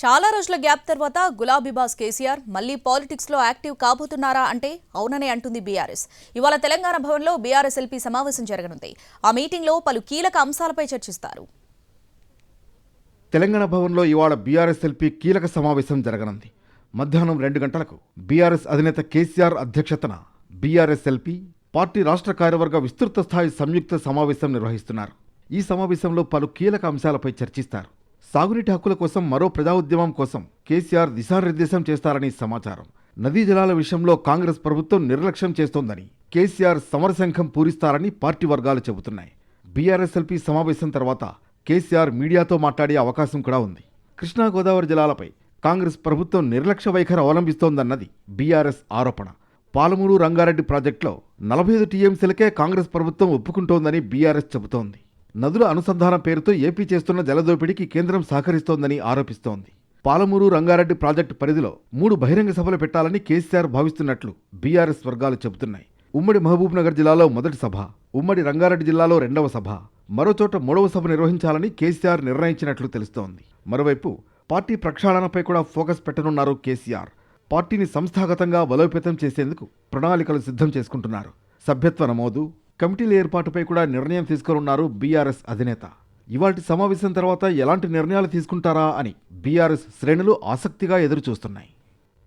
చాలా రోజుల గ్యాప్ తర్వాత గులాబీ బాస్ కేసీఆర్ మళ్లీ పాలిటిక్స్ లో యాక్టివ్ కాబోతున్నారా అంటే అవుననే అంటుంది బీఆర్ఎస్. ఇవాళ తెలంగాణ భవన్లో బీఆర్ఎస్ ఎల్పీ సమావేశం జరగనుంది. ఆ మీటింగ్ లో పలు కీలక అంశాలపై చర్చిస్తారు. తెలంగాణ భవన్లో ఇవాళ బీఆర్ఎస్ ఎల్పీ కీలక సమావేశం జరగనుంది. మధ్యాహ్నం 2 గంటలకు బీఆర్ఎస్ అధినేత కేసీఆర్ అధ్యక్షతన బీఆర్ఎస్ ఎల్పీ పార్టీ రాష్ట్ర కార్యవర్గ విస్తృత స్థాయి సంయుక్త సమావేశం నిర్వహిస్తున్నారు. ఈ సమావేశంలో పలు కీలక అంశాలపై చర్చిస్తారు. సాగునీటి హక్కుల కోసం మరో ప్రజా ఉద్యమం కోసం కేసీఆర్ దిశానిర్దేశం చేస్తారని సమాచారం. నదీ జలాల విషయంలో కాంగ్రెస్ ప్రభుత్వం నిర్లక్ష్యం చేస్తోందని కేసీఆర్ సమరశంఖం పూరిస్తారని పార్టీ వర్గాలు చెబుతున్నాయి. బీఆర్ఎస్ ఎల్పీ సమావేశం తర్వాత కేసీఆర్ మీడియాతో మాట్లాడే అవకాశం కూడా ఉంది. కృష్ణా గోదావరి జలాలపై కాంగ్రెస్ ప్రభుత్వం నిర్లక్ష్య వైఖరి అవలంబిస్తోందన్నది బీఆర్ఎస్ ఆరోపణ. పాలమూరు రంగారెడ్డి ప్రాజెక్టులో 45 టీఎంసీలకే కాంగ్రెస్ ప్రభుత్వం ఒప్పుకుంటోందని బీఆర్ఎస్ చెబుతోంది. నదుల అనుసంధానం పేరుతో ఏపీ చేస్తున్న జలదోపిడీకి కేంద్రం సహకరిస్తోందని ఆరోపిస్తోంది. పాలమూరు రంగారెడ్డి ప్రాజెక్టు పరిధిలో 3 బహిరంగ సభలు పెట్టాలని కేసీఆర్ భావిస్తున్నట్లు బీఆర్ఎస్ వర్గాలు చెబుతున్నాయి. ఉమ్మడి మహబూబ్నగర్ జిల్లాలో మొదటి సభ, ఉమ్మడి రంగారెడ్డి జిల్లాలో 2వ సభ, మరోచోట 3వ సభ నిర్వహించాలని కేసీఆర్ నిర్ణయించినట్లు తెలుస్తోంది. మరోవైపు పార్టీ ప్రక్షాళనపై కూడా ఫోకస్ పెట్టనున్నారు కేసీఆర్. పార్టీని సంస్థాగతంగా బలోపేతం చేసేందుకు ప్రణాళికలు సిద్ధం చేసుకుంటున్నారు. సభ్యత్వ నమోదు, కమిటీల ఏర్పాటుపై కూడా నిర్ణయం తీసుకోనున్నారు బీఆర్ఎస్ అధినేత. ఇవాల్టి సమావేశం తర్వాత ఎలాంటి నిర్ణయాలు తీసుకుంటారా అని బీఆర్ఎస్ శ్రేణులు ఆసక్తిగా ఎదురుచూస్తున్నాయి.